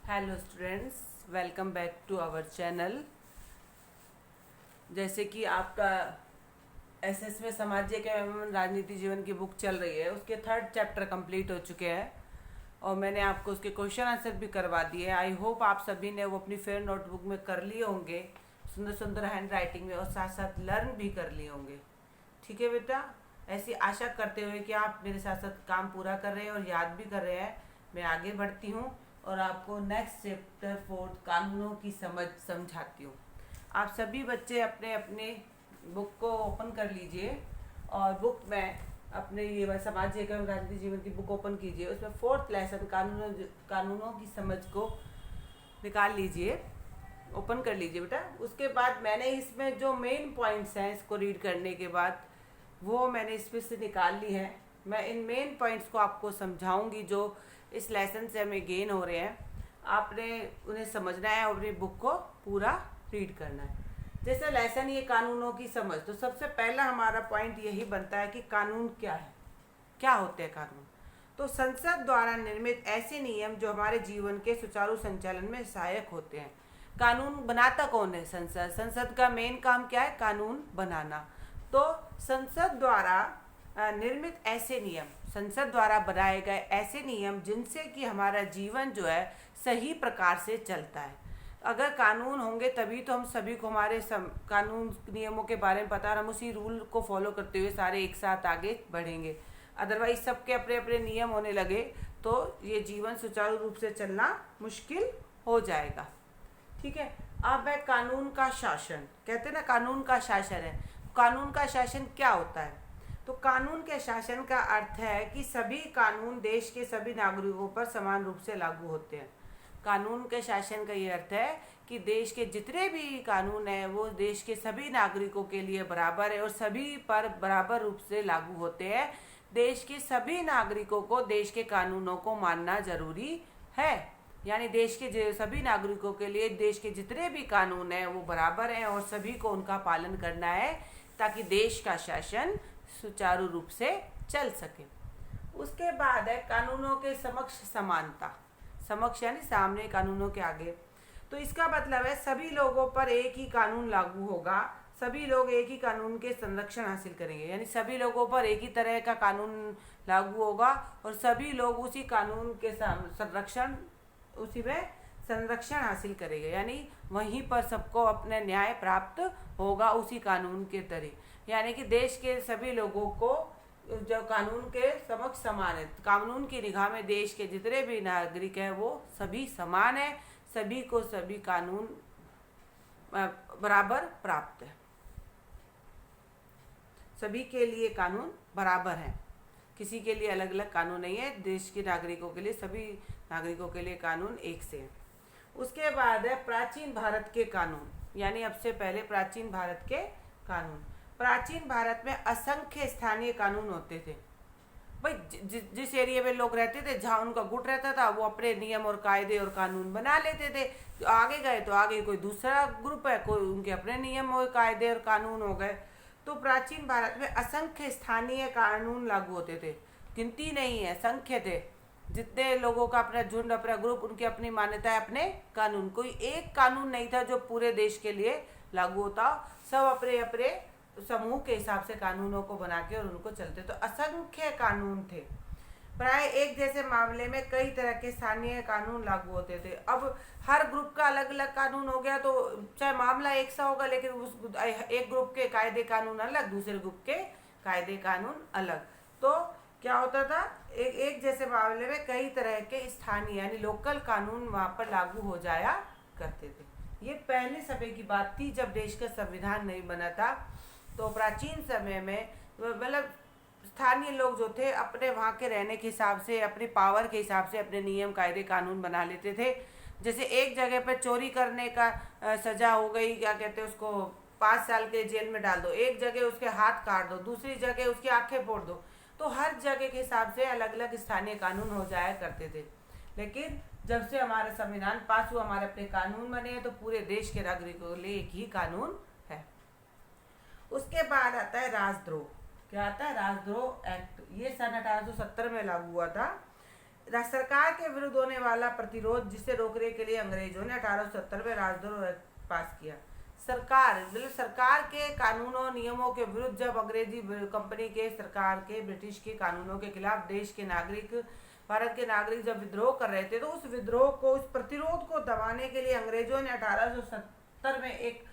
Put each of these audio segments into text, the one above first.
Hello students, welcome back to our channel. जैसे कि आपका एसएस में सामाजिक एवं राजनीति जीवन की बुक चल रही है, उसके 3rd चैप्टर कंप्लीट हो चुके हैं और मैंने आपको उसके क्वेश्चन आंसर भी करवा दिए। आई होप आप सभी ने वो अपनी फेयर नोटबुक में कर लिए होंगे, सुंदर सुंदर हैंड राइटिंग में, और साथ साथ लर्न भी कर लिए होंगे। ठीक है बेटा, ऐसी आशा करते हुए कि आप मेरे साथ साथ काम पूरा कर रहे हैं और याद भी कर रहे हैं, मैं आगे बढ़ती हूँ और आपको नेक्स्ट चैप्टर 4 कानूनों की समझ समझाती हूँ। आप सभी बच्चे अपने अपने बुक को ओपन कर लीजिए और बुक में अपने ये सामाजिक एवं राजनीतिक जीवन की बुक ओपन कीजिए। उसमें 4th लेसन कानूनों की समझ को निकाल लीजिए, ओपन कर लीजिए बेटा। उसके बाद मैंने इसमें जो मेन पॉइंट्स हैं, इसको रीड करने के बाद वो मैंने इसमें से निकाल ली है। मैं इन मेन पॉइंट्स को आपको समझाऊंगी जो इस लेसन से हमें गेन हो रहे हैं। आपने उन्हें समझना है और अपनी बुक को पूरा रीड करना है। जैसे लेसन ये कानूनों की समझ, तो सबसे पहला हमारा पॉइंट यही बनता है कि कानून क्या है, क्या होते हैं कानून। तो संसद द्वारा निर्मित ऐसे नियम जो हमारे जीवन के सुचारू संचालन में सहायक होते हैं। कानून बनाता कौन है? संसद। संसद का मेन काम क्या है? कानून बनाना। तो संसद द्वारा निर्मित ऐसे नियम, संसद द्वारा बनाए गए ऐसे नियम जिनसे कि हमारा जीवन जो है सही प्रकार से चलता है। अगर कानून होंगे तभी तो हम सभी को हमारे कानून नियमों के बारे में पता, और हम उसी रूल को फॉलो करते हुए सारे एक साथ आगे बढ़ेंगे। अदरवाइज सबके अपने अपने नियम होने लगे तो ये जीवन सुचारू रूप से चलना मुश्किल हो जाएगा। ठीक है। अब है कानून का शासन। कहते हैं ना, कानून का शासन है। कानून का शासन क्या होता है? तो कानून के शासन का अर्थ है कि सभी कानून देश के सभी नागरिकों पर समान रूप से लागू होते हैं। कानून के शासन का ये अर्थ है कि देश के जितने भी कानून हैं वो देश के सभी नागरिकों के लिए बराबर है और सभी पर बराबर रूप से लागू होते हैं। देश के सभी नागरिकों को देश के कानूनों को मानना जरूरी है। यानी देश के सभी नागरिकों के लिए देश के जितने भी कानून हैं वो बराबर हैं और सभी को उनका पालन करना है ताकि देश का शासन सुचारू रूप से चल सके। उसके बाद है कानूनों के समक्ष समानता। समक्ष यानी सामने, कानूनों के आगे। तो इसका मतलब है सभी लोगों पर एक ही कानून लागू होगा, सभी लोग एक ही कानून के संरक्षण हासिल करेंगे। यानी सभी लोगों पर एक ही तरह का कानून लागू होगा और सभी लोग उसी कानून के उसी में संरक्षण हासिल करेंगे। यानी वहीं पर सबको अपना न्याय प्राप्त होगा उसी कानून के तरीके। यानी कि देश के सभी लोगों को जो कानून के समक्ष समान है, कानून की निगाह में देश के जितने भी नागरिक हैं वो सभी समान है, सभी को सभी कानून बराबर प्राप्त है। सभी के लिए कानून बराबर है, किसी के लिए अलग अलग कानून नहीं है। देश के नागरिकों के लिए, सभी नागरिकों के लिए कानून एक से है। उसके बाद है प्राचीन भारत के कानून, यानी अब से पहले प्राचीन भारत के कानून। प्राचीन भारत में असंख्य स्थानीय कानून होते थे। भाई जिस एरिया में लोग रहते थे, जहाँ उनका गुट रहता था, वो अपने नियम और कायदे और कानून बना लेते थे। तो आगे गए तो आगे कोई दूसरा ग्रुप है, कोई उनके अपने नियम और कायदे और कानून हो गए। तो प्राचीन भारत में असंख्य स्थानीय कानून लागू होते थे, गिनती नहीं है, संख्य थे। जितने लोगों का अपना झुंड, अपना ग्रुप, उनकी अपनी मान्यता है, अपने कानून। कोई एक कानून नहीं था जो पूरे देश के लिए लागू होता। सब अपने अपने समूह के हिसाब से कानूनों को बना के और उनको चलते। तो असंख्य कानून थे। प्राय एक जैसे मामले में कई तरह के स्थानीय कानून लागू होते थे। अब हर ग्रुप का अलग अलग कानून हो गया तो चाहे मामला एक सा होगा, लेकिन उस एक ग्रुप के कायदे कानून अलग, दूसरे ग्रुप के कायदे कानून अलग। तो क्या होता था, एक जैसे मामले में कई तरह के स्थानीय यानी लोकल कानून वहाँ पर लागू हो जाया करते थे। ये पहले समय की बात थी जब देश का संविधान नहीं बना था। तो प्राचीन समय में मतलब स्थानीय लोग जो थे अपने वहाँ के रहने के हिसाब से, अपने पावर के हिसाब से अपने नियम कायदे कानून बना लेते थे। जैसे एक जगह पर चोरी करने का सजा हो गई, क्या कहते हैं उसको, 5 साल के जेल में डाल दो। एक जगह उसके हाथ काट दो, दूसरी जगह उसकी आंखें फोड़ दो। तो हर जगह के हिसाब से अलग अलग स्थानीय कानून हो जाया करते थे। लेकिन जब से हमारा संविधान पास हुआ, हमारे अपने कानून बने हैं, तो पूरे देश के नागरिकों के लिए एक ही कानून है। उसके बाद आता है राजद्रोह। क्या आता है? राजद्रोह एक्ट। ये सन 1870 में लागू हुआ था। सरकार के विरुद्ध होने वाला प्रतिरोध जिसे रोकने के लिए अंग्रेजों ने 1870 में राजद्रोह एक्ट पास किया। सरकार मतलब सरकार के कानूनों नियमों के विरुद्ध जब अंग्रेजी कंपनी के सरकार के ब्रिटिश के कानूनों के खिलाफ देश के नागरिक भारत के नागरिक जब विद्रोह कर रहे थे, तो उस विद्रोह को उस प्रतिरोध को दबाने के लिए अंग्रेजों ने 1870 में एक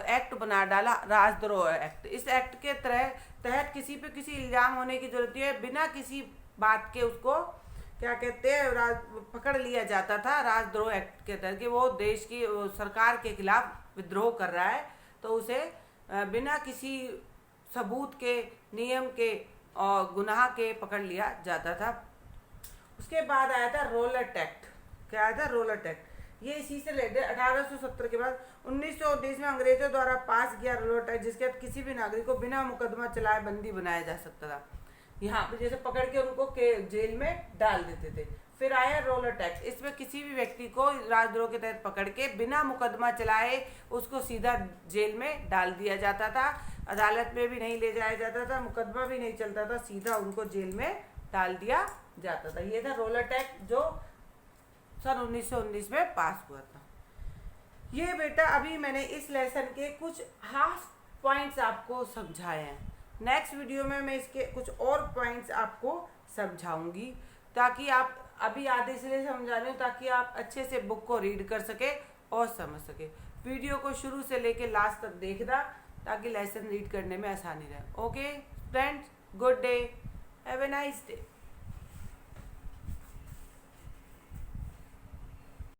एक्ट बना डाला, राजद्रोह एक्ट। इस एक्ट के तहत किसी पे किसी इल्जाम होने की जरूरत है, बिना किसी बात के उसको क्या कहते हैं पकड़ लिया जाता था राजद्रोह एक्ट के तहत कि वो देश की सरकार के खिलाफ विद्रोह कर रहा है, तो उसे बिना किसी सबूत के, नियम के और गुनाह के पकड़ लिया जाता था। उसके बाद आया था रोलट एक्ट। क्या आया था? Rowlatt act. ये इसी से रिलेटेड 1870 के बाद 1919 में अंग्रेजों द्वारा पास किया रोलट एक्ट, जिसके तहत किसी भी नागरिक को बिना मुकदमा चलाए बंदी बनाया जा सकता था। यहाँ पे जैसे पकड़ के उनको जेल में डाल देते थे। फिर आया रोलट एक्ट। इसमें किसी भी व्यक्ति को राजद्रोह के तहत पकड़ के बिना मुकदमा चलाए उसको सीधा जेल में डाल दिया जाता था। अदालत में भी नहीं ले जाया जाता था, मुकदमा भी नहीं चलता था, सीधा उनको जेल में डाल दिया जाता था। ये था रोलट एक्ट जो सन 1919 में पास हुआ था। ये बेटा अभी मैंने इस लेसन के कुछ हाफ पॉइंट्स आपको समझाए हैं। नेक्स्ट वीडियो में मैं इसके कुछ और पॉइंट्स आपको समझाऊंगी, ताकि आप अभी आधे इसलिए समझा रही हूँ ताकि आप अच्छे से बुक को रीड कर सके और समझ सके। वीडियो को शुरू से लेके लास्ट तक देखना ताकि लेसन रीड करने में आसानी रहे। Okay friends, good day, have a nice day.